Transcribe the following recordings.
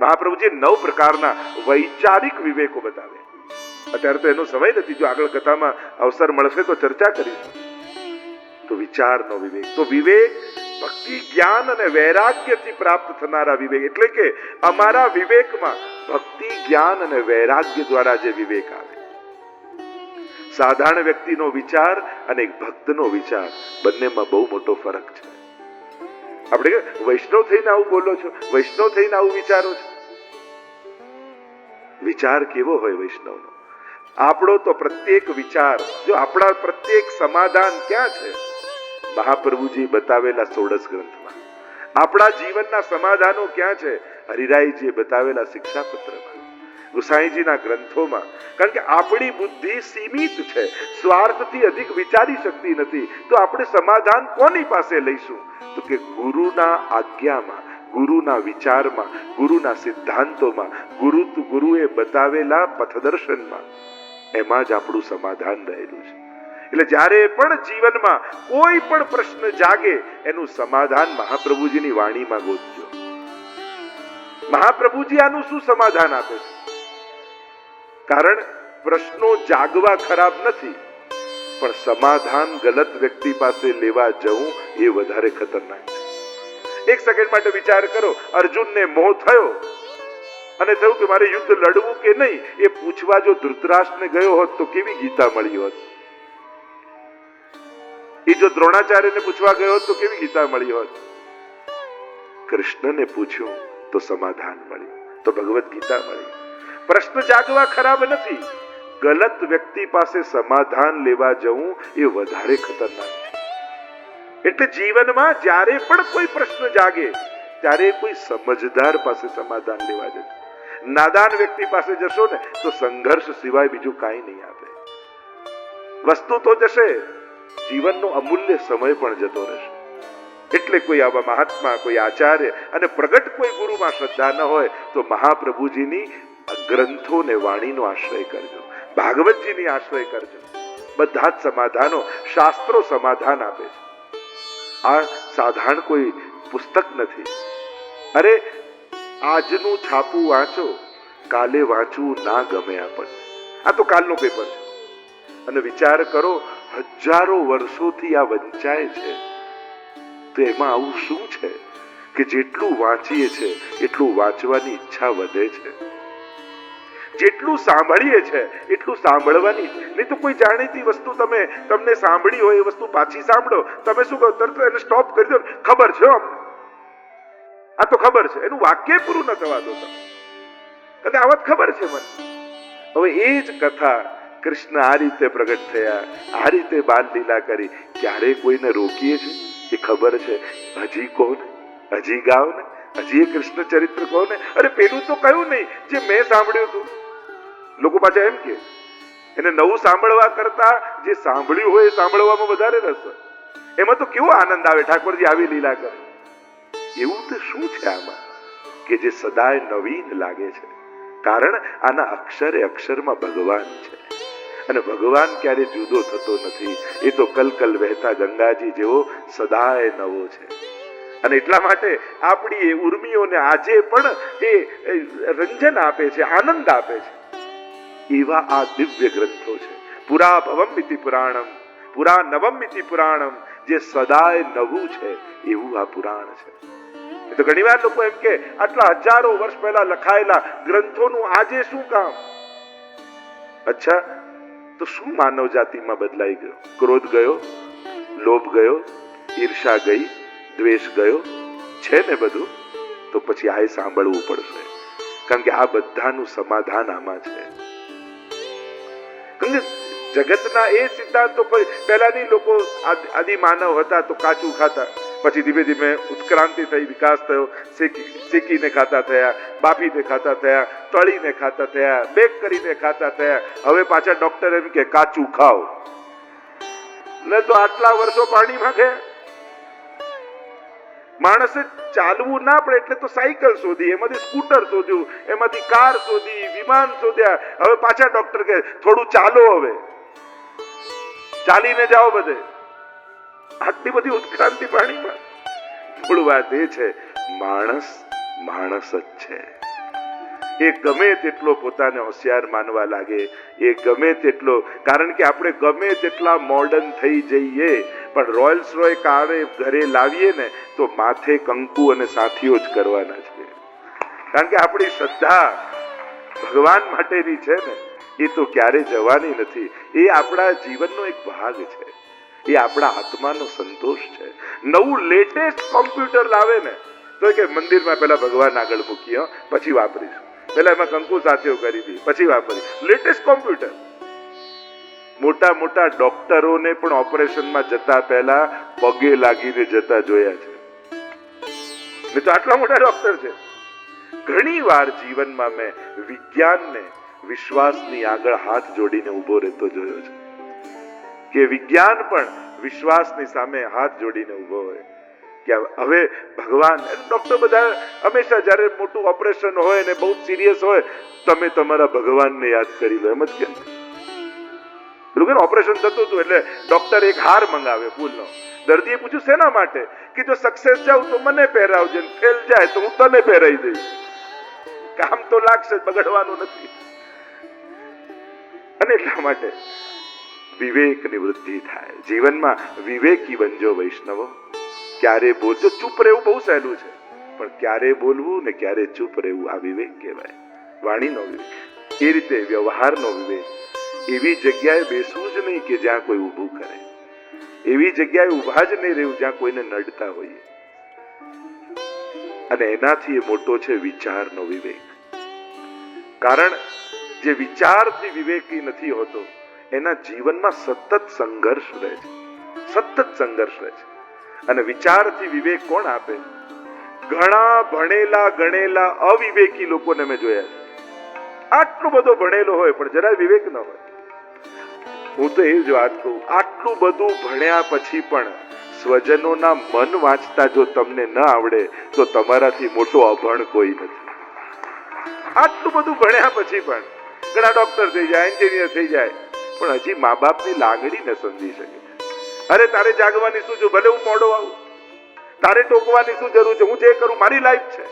મહાપ્રભુજી 9 પ્રકારના વૈચારિક વિવેકો બતાવે. અત્યારે તો એનો સમય નથી, જો આગળ કથામાં અવસર મળશે તો ચર્ચા કરીશું. તો વિચારનો વિવેક, તો વિવેક ભક્તિ, જ્ઞાન અને વૈરાગ્યથી પ્રાપ્ત થનારા વિવેક, એટલે કે અમારા વિવેકમાં ભક્તિ, જ્ઞાન અને વૈરાગ્ય દ્વારા જે વિવેક આવે. સાધારણ વ્યક્તિનો વિચાર અને એક ભક્તનો વિચાર બંનેમાં બહુ મોટો ફરક છે. આપણે વૈષ્ણવ થઈને આવું બોલો છો, વૈષ્ણવ થઈને આવું વિચારો છો. વિચાર કેવો હોય વૈષ્ણવનો? આપણો તો પ્રત્યેક વિચાર, જો આપણા પ્રત્યેક સમાધાન ક્યાં છે? મહાપ્રભુજી બતાવેલા 16 ગ્રંથમાં. આપણા જીવનના સમાધાનો ક્યાં છે? હરિરાયજીએ બતાવેલા શિક્ષાપત્રમાં, ગુસાઈજીના ગ્રંથોમાં. કારણ કે આપણી બુદ્ધિ સીમિત છે, સ્વાર્થથી અધિક વિચારી શકતી નથી. તો આપણે સમાધાન કોની પાસે લઈશું? તો કે ગુરુના આજ્ઞામાં, ગુરુના વિચારમાં, ગુરુના સિદ્ધાંતોમાં, ગુરુએ બતાવેલા પથદર્શનમાં. એમાં જ આપણું સમાધાન રહેલું છે. એટલે જ્યારે પણ જીવનમાં કોઈ પણ પ્રશ્ન જાગે એનું સમાધાન મહાપ્રભુજીની વાણીમાં ગોતજો. મહાપ્રભુજી આનું શું સમાધાન આપે છે? કારણ પ્રશ્નો જાગવા ખરાબ નથી, પણ સમાધાન ગલત વ્યક્તિ પાસે લેવા જવું એ વધારે ખતરનાક છે. એક સેકન્ડ માટે વિચાર કરો, અર્જુનને મોહ થયો અને થયું કે મારે યુદ્ધ લડવું કે નહીં, એ પૂછવા જો ધૃતરાષ્ટ્રને ગયો હોત તો કેવી ગીતા મળી હોત? એ જો દ્રોણાચાર્યને પૂછવા ગયો હોત તો કેવી ગીતા મળી હોત? કૃષ્ણને પૂછ્યું તો સમાધાન મળ્યું, તો ભગવદ ગીતા મળી. પ્રશ્ન જાગવા ખરાબ નથી, ગલત વ્યક્તિ પાસે સમાધાન લેવા જવું એ વધારે ખતરનાક છે. એટલે જીવનમાં જ્યારે પણ કોઈ પ્રશ્ન જાગે ત્યારે કોઈ સમજદાર પાસે સમાધાન લેવા જજો. નાદાન વ્યક્તિ પાસે જશો ને તો સંઘર્ષ સિવાય બીજું કાંઈ નહીં આપે. વસ્તુ તો જશે, જીવનનો અમૂલ્ય સમય પણ જતો રહેશે. એટલે કોઈ આવા મહાત્મા, કોઈ આચાર્ય અને પ્રગટ કોઈ ગુરુમાં શ્રદ્ધા ન હોય તો મહાપ્રભુજીની ગ્રંથો ને વાણીનો આશ્રય કરજો, ભાગવતજીની આશ્રય કરજો. બધા જ સમાધાનો, શાસ્ત્રો સમાધાન આપે છે. આ સાધારણ કોઈ પુસ્તક નથી. અરે આજનું છાપું વાંચો, કાલે વાંચવું ના ગમે આપણને. આ તો કાલનો પેપર છે. અને વિચાર કરો, હજારો વર્ષોથી આ વંચાય છે, તો એમાં આવું શું છે કે જેટલું વાંચીએ છે એટલું વાંચવાની ઈચ્છા વધે છે, જેટલું સાંભળીએ છે એટલું સાંભળવાની. નહીં તો કોઈ જાણીતી વસ્તુ તમને સાંભળી હોય એ વસ્તુ પાછી સાંભળો, તમે શું કહો? તરત એને સ્ટોપ કરી દો. ખબર છે અમને, આ તો ખબર છે, એનું વાક્ય પૂરું ન થવા દો તમે. આ વાત ખબર છે મને. હવે એ જ કથા કૃષ્ણ આ રીતે પ્રગટ થયા, આ રીતે બાલ લીલા કરી, ક્યારે કોઈને રોકીએ છે? એ ખબર છે, હજી કહો ને, હજી ગાઓ ને, હજી એ કૃષ્ણ ચરિત્ર કહો ને. અરે પેલું તો કયું નહીં જે મેં સાંભળ્યું હતું. લોકો પાછા એમ કે એને નવું સાંભળવા કરતા જે સાંભળ્યું હોય એ સાંભળવામાં વધારે રસ હોય. એમાં તો કેવો આનંદ આવે, ઠાકોરજી આવી લીલા કરે. એવું તો શું છે આમાં કે જે સદાય નવીન લાગે છે? કારણ આના અક્ષરે અક્ષરમાં ભગવાન છે, અને ભગવાન ક્યારે જુદો થતો નથી. એ તો કલકલ વહેતા ગંગાજી જેવો સદાય નવો છે. અને એટલા માટે આપણી એ ઉર્મિઓને આજે પણ એ રંજન આપે છે, આનંદ આપે છે. એવા આ દિવ્ય ગ્રંથો છે. પુરા ભવમ ઇતિ પુરાણમ, પુરા નવમ ઇતિ પુરાણમ. જે સદાય નવું છે એવું આ પુરાણ છે. તો ઘણી વાર લોકો એમ કે આટલા હજારો વર્ષ પહેલા લખાયેલા ગ્રંથોનું આજે શું કામ? અચ્છા, તો શું માનવ જાતિમાં બદલાઈ ગયો? ક્રોધ ગયો, લોભ ગયો, ઈર્ષા ગઈ, દ્વેષ ગયો છે ને બધું? તો પછી આ સાંભળવું પડશે, કારણ કે આ બધાનું સમાધાન આમાં છે. જગતના એ સિદ્ધાંતો પહેલાની લોકો આદિ માનવ હતા તો કાચું ખાતા, પછી ધીમે ધીમે ઉત્ક્રાંતિ થઈ, વિકાસ થયો, શેકીને ખાતા થયા, બાફીને ખાતા થયા, તળીને ખાતા થયા, બેક કરીને ખાતા થયા. હવે પાછા ડોક્ટર એમ કે કાચું ખાઓ. ને તો આટલા વર્ષો પાણીમાં ગયા. માણસે ચાલવું ના પડે એટલે તો સાયકલ શોધી, એમાંથી સ્કૂટર શોધ્યું, એમાંથી કાર શોધી, વિમાન શોધ્યા. હવે પાછા ડોક્ટર કહે થોડું ચાલો, હવે ચાલીને જાઓ બધે. આટલી બધી ઉત્ક્રાંતિ પાણીમાં. મૂળ વાત એ છે, માણસ માણસ જ છે. એ ગમે તેટલો પોતાને હોશિયાર માનવા લાગે, એ ગમે તેટલો, કારણ કે આપણે ગમે તેટલા મોડર્ન થઈ જઈએ પણ રોયલ્સ રોય કારે ઘરે લાવીએ ને તો માથે કંકુ અને સાથીઓ જ કરવાના છે, કારણ કે આપણી શ્રદ્ધા ભગવાન માટેની છે ને, એ તો ક્યારે જવાની નથી. એ આપણા જીવનનો એક ભાગ છે, એ આપણા આત્માનો સંતોષ છે. નવું લેટેસ્ટ કોમ્પ્યુટર લાવે ને તો કે મંદિરમાં પેલા ભગવાન આગળ મૂકી, પછી વાપરીશું, પેલા એમાં કંકુ સાથીઓ કરી દી, પછી વાપરી. Latest computer. મોટા મોટા ડોક્ટરોને પણ ઓપરેશનમાં જતા પહેલા પગે લાગીને જતા જોયા છે. મેં તો આટલા મોટા ડોક્ટર છે. ઘણી વાર જીવનમાં મેં વિજ્ઞાનને વિશ્વાસની આગળ હાથ જોડીને ઉભો રહેતો જોયો છે, કે વિજ્ઞાન પણ વિશ્વાસની સામે હાથ જોડીને ઉભો હોય કે હવે ભગવાન. ડોક્ટર બધા હંમેશા જયારે મોટું ઓપરેશન હોય ને બહુ સિરિયસ હોય, તમે તમારા ભગવાનને યાદ કરી લો, એમ જ કેમ? ઓપરેશન થતું હતું એટલે ડોક્ટર એક હાર મંગાવે ફૂલનો. દર્દીએ પૂછ્યું શેના માટે? કે જો સક્સેસ જાઉં તો મને પહેરાવજે, ફેલ જાય તો હું તને પહેરાવી દઈશ. કામ તો લાગશે, બગડવાનું નથી. અને એટલા માટે વિવેકની વૃદ્ધિ થાય. જીવનમાં વિવેકી બનજો વૈષ્ણવો. ક્યારે બોલજો, ચૂપ રહેવું બહુ સહેલું છે, પણ ક્યારે બોલવું ને ક્યારે ચૂપ રહેવું, આ વિવેક કહેવાય. વાણીનો વિવેક. એ રીતે વ્યવહારનો વિવેક. એવી જગ્યાએ બેસવું જ નહીં કે જ્યાં કોઈ ઊભું કરે, એવી જગ્યાએ ઊભા જ નહીં રહેવું જ્યાં કોઈને નડતા હોઈએ. અને એનાથી એ મોટો છે વિચારનો વિવેક. કારણ જે વિચારથી વિવેકી નથી હોતો એના જીવનમાં સતત સંઘર્ષ રહે છે, સતત સંઘર્ષ રહે છે. અને વિચારથી વિવેક કોણ આપે? ઘણા ભણેલા ગણેલા અવિવેકી લોકોને મેં જોયા છે. આટલો બધો ભણેલો હોય પણ જરાય વિવેક ન હોય. હું તો એ જ વાત કહું, આટલું બધું ભણ્યા પછી પણ સ્વજનોના મન વાંચતા જો તમને ન આવડે તો તમારાથી મોટો અભણ કોઈ નથી. આટલું બધું ભણ્યા પછી પણ ઘણા ડોક્ટર થઈ જાય, એન્જિનિયર થઈ જાય, પણ હજી મા બાપની લાગણી ન સમજી શકે. અરે તારે જાગવાની શું જરૂર, ભલે હું મોડો આવું, તારે ટોકવાની શું જરૂર છે, હું જે કરું મારી લાઈફ છે.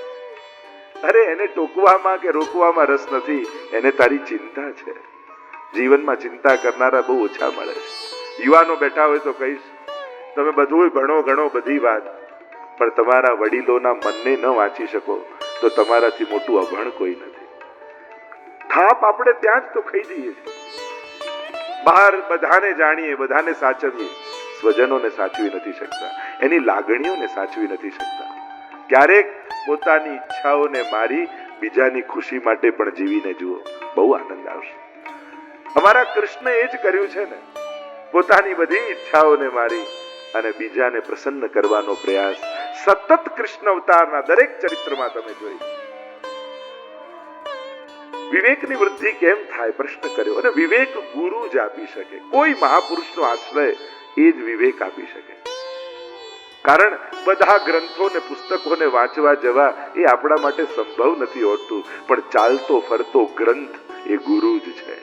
અરે એને ટોકવામાં કે રોકવામાં રસ નથી, એને તારી ચિંતા છે. જીવનમાં ચિંતા કરનારા બહુ ઓછા મળે છે. યુવાનો બેઠા હોય તો કહીશ, તમે બધું ભણો ગણો બધી વાત, પણ તમારા વડીલોના મનને ન વાંચી શકો તો તમારાથી મોટું અભણ કોઈ નથી. થાપ આપણે ત્યાં જ તો ખાઈ જઈએ છીએ. બહાર બધાને જાણીએ, બધાને સાચવીએ, સ્વજનોને સાચવી નથી શકતા, એની લાગણીઓને સાચવી નથી શકતા. ક્યારેક પોતાની ઈચ્છાઓને મારી બીજાની ખુશી માટે પણ જીવીને જુઓ, બહુ આનંદ આવશે. અમારા કૃષ્ણ એ જ કર્યું છે ને, પોતાની બધી ઈચ્છાઓને મારી અને બીજાને પ્રસન્ન કરવાનો પ્રયાસ સતત કૃષ્ણ અવતારના દરેક ચરિત્રમાં તમે જોઈ. વિવેકની વૃદ્ધિ કેમ થાય પ્રશ્ન કર્યો, અને વિવેક ગુરુ જ આપી શકે. કોઈ મહાપુરુષનો આશ્રય એ જ વિવેક આપી શકે. કારણ બધા ગ્રંથો ને પુસ્તકોને વાંચવા જવા એ આપણા માટે સંભવ નથી હોતું, પણ ચાલતો ફરતો ગ્રંથ એ ગુરુ જ છે.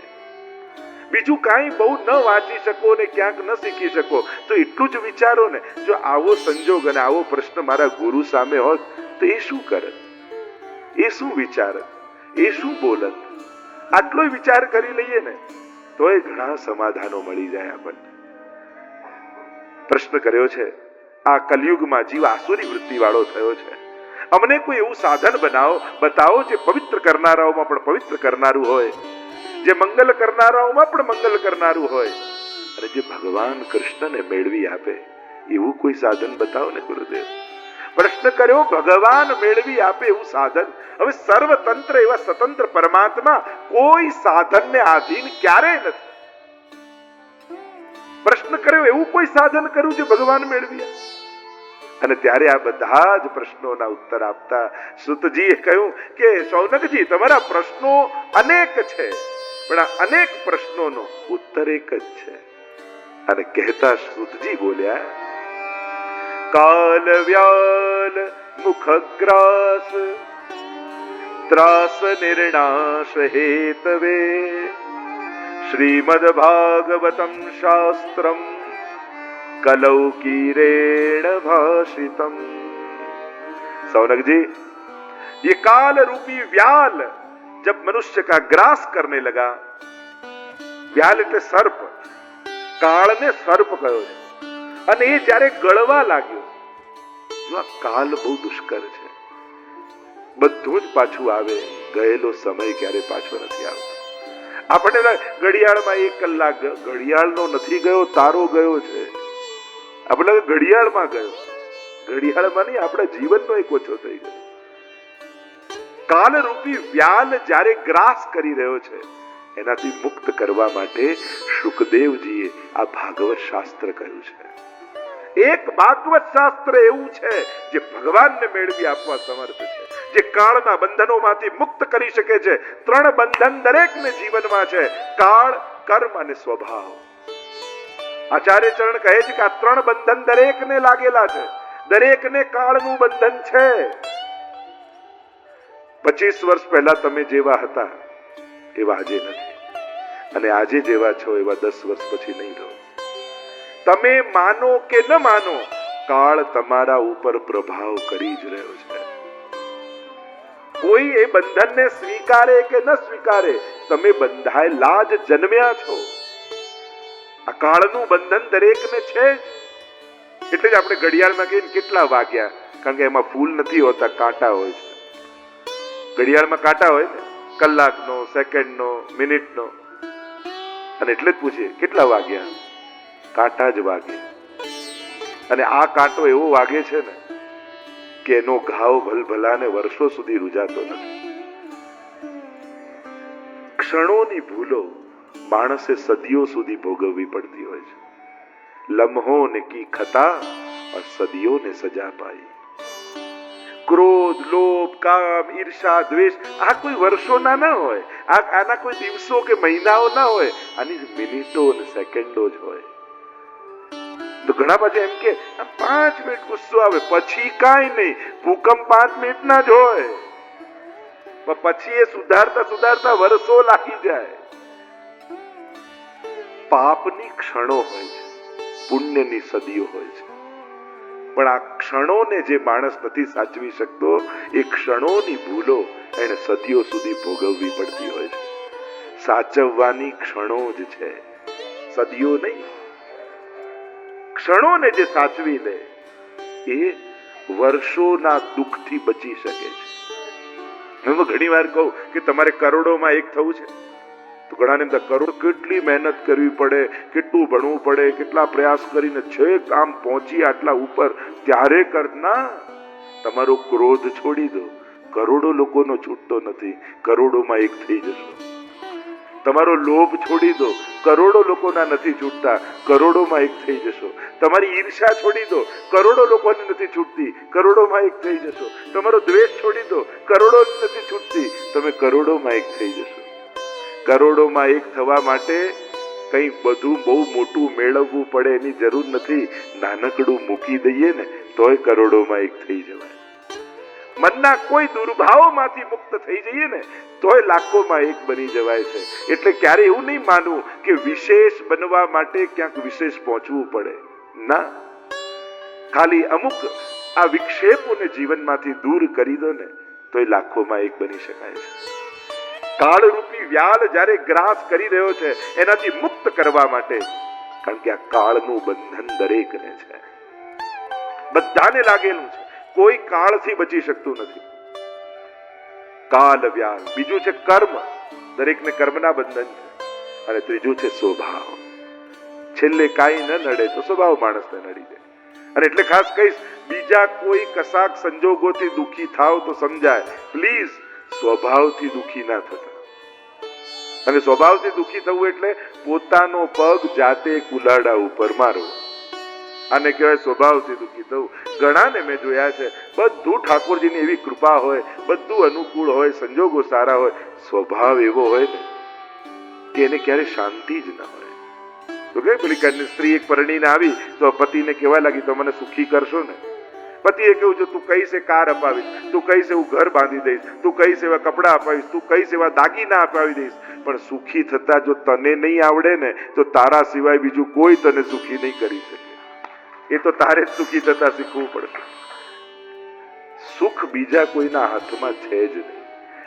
બીજું કાંઈ બહુ ન વાંચી શકો ને ક્યાંક ન શીખી શકો તો એટલું જ વિચારો ને, જો આવો સંજોગ અને આવો પ્રશ્ન મારા ગુરુ સામે હોત તો એ શું કરત, એ શું વિચારત, એ શું બોલત? આટલો વિચાર કરી લઈએ ને તો એ ઘણા સમાધાનો મળી જાય આપણને. પ્રશ્ન કર્યો છે, આ કલયુગમાં જીવ આસુરી વૃત્તિ વાળો થયો છે, અમને કોઈ એવું સાધન બતાવો જે પવિત્ર કરનારાઓમાં પણ પવિત્ર કરનારું હોય, જે મંગલ કરનારાઓમાં પણ મંગલ કરનારું હોય, અને જે ભગવાન કૃષ્ણને મેળવી આપે એવું કોઈ સાધન બતાવો ને ગુરુદેવ. પ્રશ્ન કર્યો, ભગવાન મેળવી આપે એવું સાધન. હવે સર્વતંત્ર એવા સ્વતંત્ર પરમાત્મા કોઈ સાધનને આધીન ક્યારેય નથી. પ્રશ્ન કર્યો, એવું કોઈ સાધન કર્યું જે ભગવાન મેળવી આપે? અને ત્યારે આ બધા જ પ્રશ્નોના ઉત્તર આપતા સુતજીએ કહ્યું કે શૌનકજી, તમારા પ્રશ્નો અનેક છે, પણ આ અનેક પ્રશ્નોનો ઉત્તર એક જ છે. અને કહેતા સુતજી બોલ્યા, કાલ વ્યાલ મુખગ્રાસ ત્રાસ નિર્ણાશ હેતવે શ્રીમદ ભાગવતમ શાસ્ત્રમ કલૌકીરેણ ભાષિતમ. સૌનકજી, ये काल रूपी व्याल जब मनुष्य का ग्रास करने लगा, व्याल એટલે સર્પ, કાળને સર્પ કહ્યો છે, અને એ જ્યારે ગળવા લાગ્યો, જો આ કાલ બહુ દુષ્કર છે, બધું જ પાછું આવે, ગયેલો સમય ક્યારે પાછો નથી આવતો. આપણે ઘડિયાળમાં 1 કલાક, ઘડિયાળનો નથી ગયો, તારો ગયો છે. આપણે ઘડિયાળમાં ગયો, ઘડિયાળમાં નહીં, આપણા જીવનનો એક ઓછો થઈ ગયો. કાલરૂપી વ્યાલ જ્યારે ગ્રાસ કરી રહ્યો છે, એનાથી મુક્ત કરવા માટે શુકદેવજીએ આ ભાગવત શાસ્ત્ર કહ્યું છે. એક ભાગવત શાસ્ત્ર એવું છે જે ભગવાનને મેળવી આપવા સમર્થ છે, જે કાળના બંધનોમાંથી મુક્ત કરી શકે છે. 3 બંધન દરેકને જીવનમાં છે: કાળ, કર્મ અને સ્વભાવ. આચાર્ય ચરણ કહે છે કે આ 3 બંધન દરેકને લાગેલા છે, દરેકને કાળનું બંધન છે. 25 વર્ષ પહેલા તમે જેવા હતા એવા આજે નથી, અને આજે જેવા છો એવા 10 વર્ષ પછી નહીં રહો. તમે માનો કે ન માનો, કાળ તમારા ઉપર પ્રભાવ કરી જ રહ્યો છે. કોઈ એ બંધનને સ્વીકારે કે ન સ્વીકારે, તમે બંધાયેલા જ જન્મ્યા છો. આ કાળનું બંધન દરેકને છે. એટલે જ આપણે ઘડિયાળમાં કહીએ કેટલા વાગ્યા, કારણ કે એમાં ફૂલ નથી હોતા, કાંટા હોય છે. ઘડિયાળમાં કાંટા હોય ને, કલાકનો, સેકન્ડનો, મિનિટનો, અને એટલે જ પૂછીએ કેટલા વાગ્યા, કાંટા જ વાગે. અને આ કાંટો એવો વાગે છે ને કે એનો ઘાવ ભલભલાને વર્ષો સુધી રૂજાતો નથી. ક્ષણોની ભૂલો માણસે સદીઓ સુધી ભોગવવી પડતી હોય છે. લમ્હોને કી ખતા और સદીઓ ને સજા પાઈ. ક્રોધ, લોભ, કામ, ઈર્ષા, દ્વેષ આ કોઈ વર્ષોના ના હોય, આના કોઈ દિવસો કે મહિનાઓ ના હોય, આની મિનિટો અને સેકન્ડો જ હોય. તો ઘણા બધા એમ કે 5 મિનિટ ગુસ્સો આવે, પછી કાંઈ નહીં, ભૂકંપ 5 મિનિટના જ હોય, પણ પછી એ સુધારતા સુધારતા વર્ષો લાગી જાય. પાપની ક્ષણો હોય છે, પુણ્યની સદીઓ હોય છે. પણ આ ક્ષણોને જે માણસ નથી સાચવી શકતો, એ ક્ષણોની ભૂલો એને સદીઓ સુધી ભોગવવી પડતી હોય છે. સાચવવાની ક્ષણો જ છે, સદીઓ નહીં. ક્ષણોને જે સાચવી લે એ વર્ષોના દુઃખથી બચી શકે છે. હું ઘણી વાર કહું કે તમારે કરોડોમાં એક થવું છે, તો ઘણાને કરોડ કેટલી મહેનત કરવી પડે, કેટલું ભણવું પડે, કેટલા પ્રયાસ કરીને છેક આમ પહોંચી આટલા ઉપર, ત્યારે કરના. તમારો ક્રોધ છોડી દો, કરોડો લોકોનો છૂટતો નથી, કરોડોમાં એક થઈ જશો. તમારો લોભ છોડી દો, કરોડો લોકોના નથી છૂટતા, કરોડોમાં એક થઈ જશો. તમારી ઈર્ષા છોડી દો, કરોડો લોકોની નથી છૂટતી, કરોડોમાં એક થઈ જશો. તમારો દ્વેષ છોડી દો, કરોડોની નથી છૂટતી, તમે કરોડોમાં એક થઈ જશો. કરોડોમાં એક થવા માટે કંઈ બધું બહુ મોટું મેળવવું પડે એની જરૂર નથી. નાનકડું મૂકી દઈએ ને તોય કરોડોમાં એક થઈ જવાય. મનના કોઈ દુર્ભાવોમાંથી મુક્ત થઈ જઈએ ને તોય લાખોમાં એક બની જવાય છે. એટલે ક્યારે એવું નહીં માનવું કે વિશેષ બનવા માટે ક્યાંક વિશેષ પહોંચવું પડે. ના, ખાલી અમુક આ વિક્ષેપોને જીવનમાંથી દૂર કરી દો ને તોય લાખોમાં એક બની શકાય છે. કાળરૂપી વ્યાલ જ્યારે ગ્રાસ કરી રહ્યો છે એનાથી મુક્ત કરવા માટે, કારણ કે આ કાળનું બંધન દરેકને છે, બધાને લાગેલું છે, કોઈ કાળથી બચી શકતું નથી. કાલ વ્યાલ. બીજું છે કર્મ, દરેકને કર્મના બંધન છે. અને ત્રીજું છે સ્વભાવ. છેલ્લે કાંઈ ન નડે તો સ્વભાવ માણસને નડી જાય. અને એટલે ખાસ કહીશ, બીજા કોઈ કશાક સંજોગોથી દુઃખી થાવ તો સમજાય, પ્લીઝ સ્વભાવથી દુઃખી ના થતા. અને સ્વભાવથી દુઃખી થવું એટલે પોતાનો પગ જાતે કુલાડા ઉપર મારવો, આને કહેવાય સ્વભાવથી દુઃખી થવું. ઘણાને મેં જોયા છે, બધું ઠાકોરજીની એવી કૃપા હોય, બધું અનુકૂળ હોય, સંજોગો સારા હોય, સ્વભાવ એવો હોય ને કે એને ક્યારે શાંતિ જ ના હોય. તો કે પેલી સ્ત્રી એક પરણીને આવી તો પતિને કહેવા લાગી, તો મને સુખી કરશો ને? પતિએ કહ્યું, જો તું કહીશ એ કાર અપાવીશ, તું કહીશ એવું ઘર બાંધી દઈશ, તું કહીશ એવા કપડા અપાવીશ, તું કહીશ એવા દાગીના અપાવી દઈશ, પણ સુખી થતા જો તને નહીં આવડે ને તો તારા સિવાય બીજું કોઈ તને સુખી નહીં કરી શકે. એ તો તારે જ સુખી થતા શીખવું પડશે. સુખ બીજા કોઈના હાથમાં છે જ નહીં.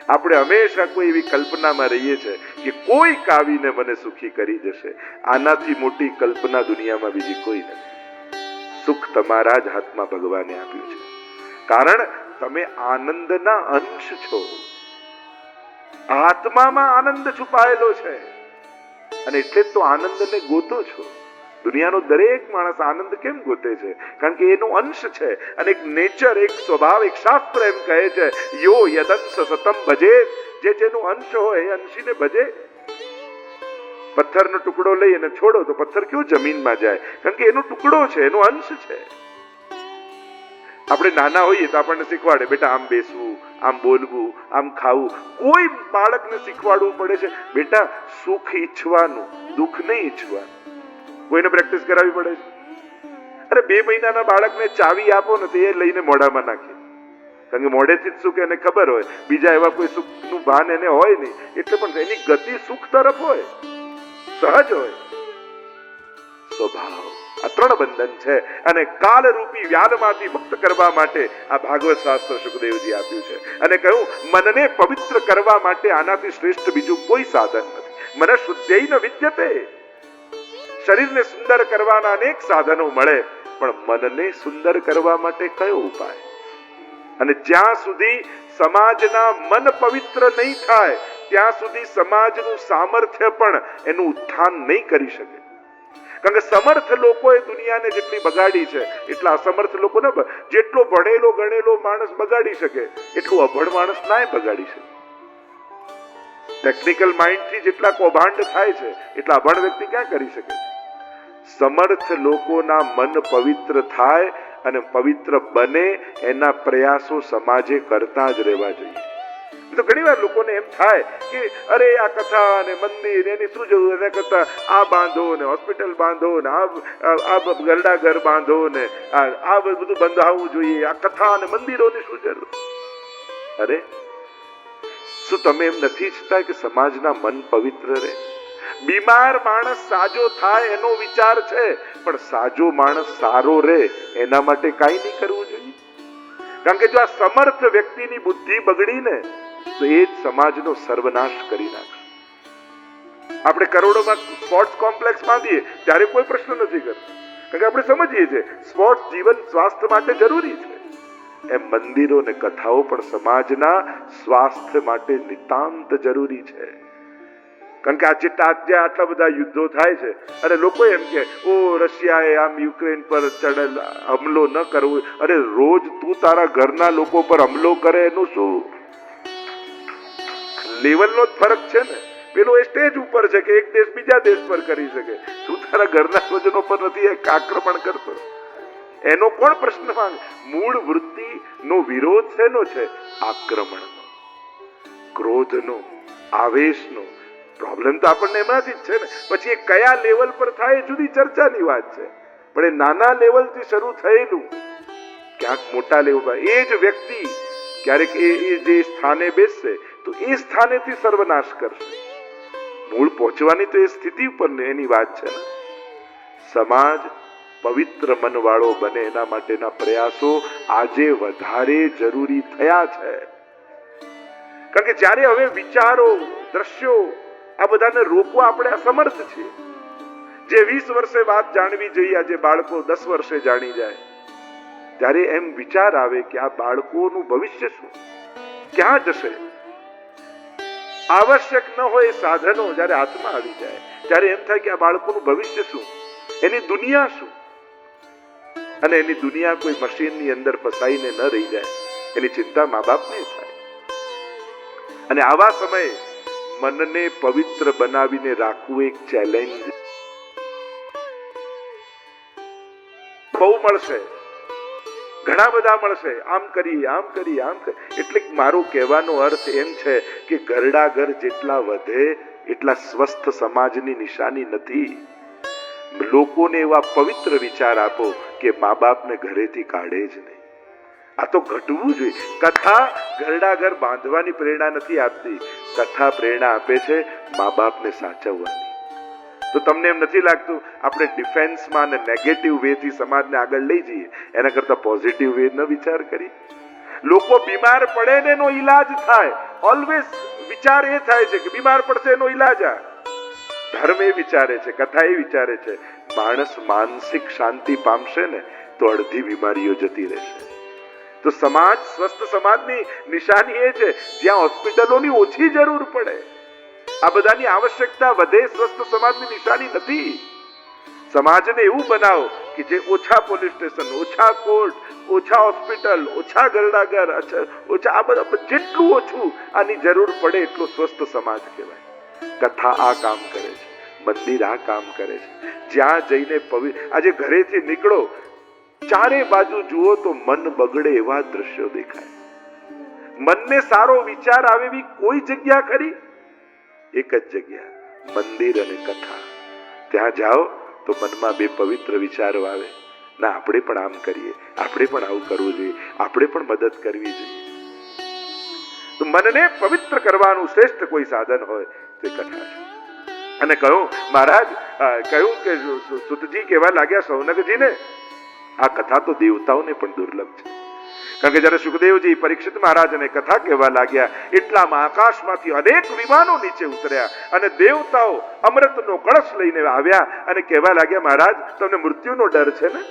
આપણે હંમેશા કોઈ એવી કલ્પનામાં રહીએ છીએ કે કોઈક આવીને મને સુખી કરી જશે. આનાથી મોટી કલ્પના દુનિયામાં બીજી કોઈ નથી. સુખ તમારા જ હાથમાં ભગવાને આપ્યું છે, કારણ તમે આનંદના અંશ છો. આત્મામાં આનંદ છુપાયેલો છે અને એટલે જ તો આનંદને ગોતો છો. દુનિયાનો દરેક માણસ આનંદ કેમ ગોતે છે? કારણ કે એનો અંશ છે. અને એક નેચર, એક સ્વભાવ, એક શાસ્ત્ર એમ કહે છે, યો યદંશ સતમ ભજે, જે જેનો અંશ હોય એ અંશીને ભજે. પથ્થરનો ટુકડો લઈ અને છોડો તો પથ્થર કેવો જમીનમાં જાય? કારણ કે એનો ટુકડો છે, એનો અંશ છે. આપણે નાના હોઈએ તો આપણને શીખવાડે, બેટા આમ બેસવું, આમ બોલવું, આમ ખાવું. કોઈ બાળકને શીખવાડવું પડે છે, બેટા સુખ ઈચ્છવાનું, દુઃખ નહીં ઈચ્છવાનું. કોઈને પ્રેક્ટિસ કરાવવી પડે છે? અરે 2 મહિનાના બાળકને ચાવી આપો ને તો એ લઈને મોઢામાં નાખે, કારણ કે મોઢેથી જ સુખ એને ખબર હોય, બીજા એવા કોઈ સુખનું ભાન એને હોય નહીં. એટલે પણ એની ગતિ સુખ તરફ હોય, સહજ હોય. સ્વભાવ, આ 3 બંધન છે અને કાલરૂપી વ્યાલમાંથી મુક્ત કરવા માટે આ ભાગવત શાસ્ત્ર સુખદેવજી આપ્યું છે. અને કહ્યું, મનને પવિત્ર કરવા માટે આનાથી શ્રેષ્ઠ બીજું કોઈ સાધન નથી. મન શુદ્ધૈ ન વિદ્યતે. શરીરને સુંદર કરવાના અનેક સાધનો મળે, પણ મનને સુંદર કરવા માટે કયો ઉપાય? અને જ્યાં સુધી સમાજના મન પવિત્ર નહીં થાય ત્યાં સુધી સમાજનું સામર્થ્ય પણ એનું ઉત્થાન નહીં કરી શકે. કારણ કે સમર્થ લોકોએ દુનિયાને જેટલી બગાડી છે એટલા અસમર્થ લોકો ન. જેટલો ભણેલો ગણેલો માણસ બગાડી શકે એટલું અભણ માણસ ના બગાડી શકે. ટેકનિકલ માઇન્ડથી જેટલા કૌભાંડ થાય છે એટલા અભણ વ્યક્તિ ક્યાં કરી શકે છે? સમર્થ લોકોના મન પવિત્ર થાય અને પવિત્ર બને એના પ્રયાસો સમાજે કરતા જ રહેવા જોઈએ. તો ઘણી વાર લોકોને એમ થાય કે અરે આ કથા અને મંદિર એની શું જરૂર, એના કરતા આ બાંધો ને હોસ્પિટલ બાંધો ને આ ગરડા ઘર બાંધો ને આ બધું બંધાવવું જોઈએ, આ કથા અને મંદિરોની શું જરૂર? અરે શું તમે એમ નથી ઈચ્છતા કે સમાજના મન પવિત્ર રહે? બીમાર માણસ સાજો થાય એનો વિચાર છે, પણ સાજો માણસ સારો રહે એના માટે કાંઈ નહીં કરવું જોઈએ. કારણ કે જો આ સમર્થ વ્યક્તિની બુદ્ધિ બગડીને તો એ જ સમાજનો સર્વનાશ કરી નાખશે. આપણે કરોડોમાં સ્પોર્ટ્સ કોમ્પ્લેક્સ બાંધીએ ત્યારે કોઈ પ્રશ્ન નથી કરતો, કારણ કે આપણે સમજીએ છીએ સ્પોર્ટ્સ જીવન સ્વાસ્થ્ય માટે જરૂરી છે. એમ મંદિરો ને કથાઓ પણ સમાજના સ્વાસ્થ્ય માટે નિતાંત જરૂરી છે. કારણ કે આજે આટલા બધા યુદ્ધો થાય છે અને લોકો એમ કે ઓ રશિયાએ આમ યુક્રેન પર ચડેલ હમલો ન કરવો. અરે રોજ તું તારા ઘરના લોકો પર હમલો કરે એનું શું? લેવલનો જ ફરક છે ને. પેલો એ સ્ટેજ ઉપર છે કે એક દેશ બીજા દેશ પર કરી શકે, તું તારા ઘરના સ્વજનો પર નથી આક્રમણ કરતો. એનો કોણ પ્રશ્ન માંગે? મૂળ વૃત્તિ નો વિરોધ શેનો છે? આક્રમણનો, ક્રોધનો, આવેશનો. પ્રોબ્લેમ તો આપણને એમાંથી જ છે ને. પછી એ કયા લેવલ પર થાય એ જુદી ચર્ચાની વાત છે, પણ એ નાના લેવલથી શરૂ થયેલું ક્યાંક મોટા લેવલ પર એ જ વ્યક્તિ ક્યારેક એ જે સ્થાને બેસશે તો એ સ્થાનેથી સર્વનાશ કરશે. મૂળ પહોંચવાની તો એ સ્થિતિ ઉપર એની વાત છે ને. સમાજ પવિત્ર મનવાળો બને એના માટેના પ્રયાસો આજે વધારે જરૂરી થયા છે. કારણ કે જ્યારે હવે વિચારો, દ્રશ્યો આ બધાને રોકવા આપણે અસમર્થ છીએ. જે 20 વર્ષે વાત જાણવી જોઈએ આજે બાળકો 10 વર્ષે જાણી જાય, ત્યારે એમ વિચાર આવે કે આ બાળકોનું ભવિષ્ય શું, ક્યાં જશે? આવશ્યક ન હોય સાધનો જ્યારે હાથમાં આવી જાય ત્યારે એમ થાય કે આ બાળકોનું ભવિષ્ય શું, એની દુનિયા શું? અને એની દુનિયા કોઈ મશીનની અંદર ફસાઈને ન રહી જાય એની ચિંતા મા બાપને થાય. અને આવા સમયે મનને પવિત્ર બનાવીને રાખવું એક ચેલેન્જ બહુ મળશે, ઘણા બધા મળશે. આમ કરી આમ કરી આમ કરી. એટલે મારો કહેવાનો અર્થ એમ છે કે ઘરડા ઘર જેટલા વધે એટલા સ્વસ્થ સમાજની નિશાની નથી. લોકોને એવા પવિત્ર વિચાર આપો કે મા બાપને ઘરેથી કાઢે જ નહીં. આ તો ઘટવું જોઈએ. કથા ઘરડા ઘર બાંધવાની પ્રેરણા નથી આપતી, કથા પ્રેરણા આપે છે મા બાપને સાચવવાની. તો તમને એમ નથી લાગતું આપણે ડિફેન્સમાં અને નેગેટિવ વેથી સમાજને આગળ લઈ જઈએ એના કરતા પોઝિટિવ વે ન વિચાર કરી? લોકો બીમાર પડે ને એનો ઈલાજ થાય, ઓલવેઝ વિચાર એ થાય છે કે બીમાર પડશે એનો ઈલાજ આ. ધર્મ એ વિચારે છે, કથા એ વિચારે છે, માણસ માનસિક શાંતિ પામશે ને તો અડધી બીમારીઓ જતી રહેશે. તો સમાજ, સ્વસ્થ સમાજની નિશાની એ છે જ્યાં હોસ્પિટલોની ઓછી જરૂર પડે. આ બધાની આવશ્યકતા વધે, સ્વસ્થ સમાજની નિશાની નથી. સમાજને એવું બનાવો કે જે ઓછા પોલીસ સ્ટેશન, ઓછા કોર્ટ, ઓછા હોસ્પિટલ, ઓછા ગરડાગર, ઓછા આ બધા, જેટલું ઓછું આની જરૂર પડે એટલો સ્વસ્થ સમાજ કહેવાય. કથા આ કામ કરે છે, મંદિર આ કામ કરે છે. જ્યાં જઈને આજે ઘરેથી નીકળો, ચારે બાજુ જુઓ તો મન બગડે એવા દ્રશ્યો દેખાય. મનને સારો વિચાર આવે એવી કોઈ જગ્યા ખરી? એક જ જગ્યા, મંદિર અને કથા. ત્યાં જાઓ તો મનમાં બે પવિત્ર વિચારો આવે. ના, આપણે પણ આમ કરીએ, આપણે પણ આવું કરવું જોઈએ, આપણે પણ મદદ કરવી જોઈએ. તો મનને પવિત્ર કરવાનું શ્રેષ્ઠ કોઈ સાધન હોય તે કથા છે. અને કહ્યું મહારાજ, કહ્યું કે સુતજી કહેવા લાગ્યા સૌનકજીને, આ કથા તો દેવતાઓને પણ દુર્લભ છે. કારણ કે જયારે સુખદેવજી પરીક્ષિત મહારાજને કથા કહેવા લાગ્યા, એટલામાં આકાશમાંથી અનેક વિમાનો નીચે ઉતર્યા અને દેવતાઓ અમૃતનો કળશ લઈને આવ્યા અને કહેવા લાગ્યા, મહારાજ તમને મૃત્યુનો ડર છે ને?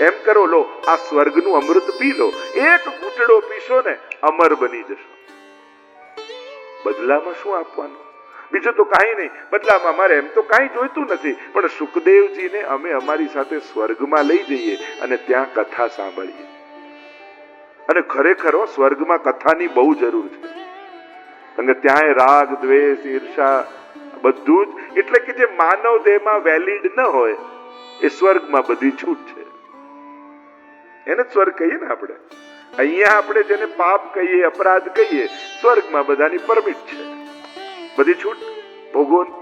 એમ કરો, લો આ સ્વર્ગનું અમૃત પી લો, એક ઘૂંટડો પીશો ને અમર બની જશો. બદલામાં શું આપવાનું? બીજું તો કાંઈ નહીં, બદલામાં અમારે એમ તો કાંઈ જોઈતું નથી, પણ સુખદેવજીને અમે અમારી સાથે સ્વર્ગમાં લઈ જઈએ અને ત્યાં કથા સાંભળીએ. અને ખરેખર સ્વર્ગમાં કથાની બહુ જરૂર છે. કારણ કે ત્યાં રાગ, દ્વેષ, ઈર્ષા બધું જ, એટલે કે જે માનવ દેહમાં વેલિડ ન હોય એ સ્વર્ગમાં બધી છૂટ છે. એને સ્વર્ગ કહીએ ને આપણે. અહીંયા આપણે જેને પાપ કહીએ, અપરાધ કહીએ, સ્વર્ગમાં બધાની પરમિટ છે, બધી છૂટ ભોગવન.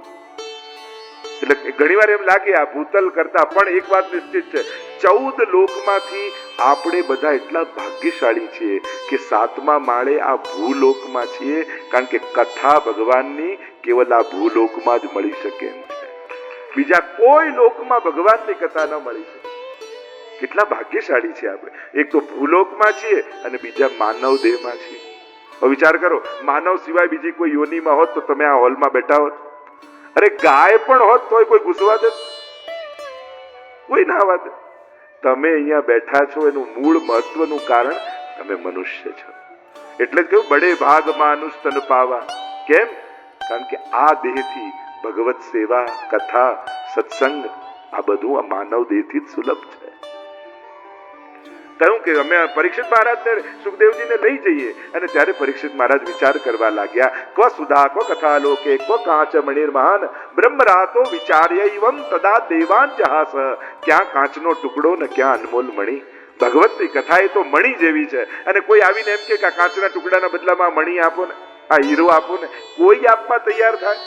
એટલે ઘણી વાર એમ લાગે આ ભૂતલ કરતા, પણ એક વાત નિશ્ચિત છે, 14 લોકમાંથી આપણે બધા એટલા ભાગ્યશાળી છીએ કે 7મા માળે આ ભૂલોકમાં છીએ. કારણ કે કથા ભગવાનની કેવલ આ ભૂલોકમાં જ મળી શકે એમ છે. બીજા કોઈ લોકમાં ભગવાનની કથા ન મળી શકે. કેટલા ભાગ્યશાળી છે આપણે. એક તો ભૂલોકમાં છીએ અને બીજા માનવ દેહમાં છીએ. હવે વિચાર કરો, માનવ સિવાય બીજી કોઈ યોનિમાં હોત તો તમે આ હોલમાં બેઠા હોત? અરે ગાય પણ હોત તોય કોઈ ઘૂસવા દે? કોઈ ના આવવા દે. તમે અહીંયા બેઠા છો એનું મૂળ મહત્વનું કારણ તમે મનુષ્ય છો. એટલે જ કહ્યું, બડે ભાગ માનુષ તન પાવા. કેમ? કારણ કે આ દેહથી ભગવત સેવા, કથા, સત્સંગ આ બધું આ માનવ દેહથી જ સુલભ છે. કહ્યું કે અમે પરીક્ષિત મહારાજને સુખદેવજીને લઈ જઈએ. અને ત્યારે પરીક્ષિત મહારાજ વિચાર કરવા લાગ્યા, ક્વ સુધા ક્વ કથા લોકે ક્વ કાંચ મણિર મહાન બ્રહ્મ રાતો વિચાર્યૈવં તદા દેવાન જહાસ. ક્યાં કાંચનો ટુકડો ને ક્યાં અનમોલ મણિ. ભગવતની કથા એ તો મણિ જેવી છે. અને કોઈ આવીને એમ કે કાંચના ટુકડાના બદલામાં મણિ આપો ને, આ હીરો આપો ને, કોઈ આપવા તૈયાર થાય?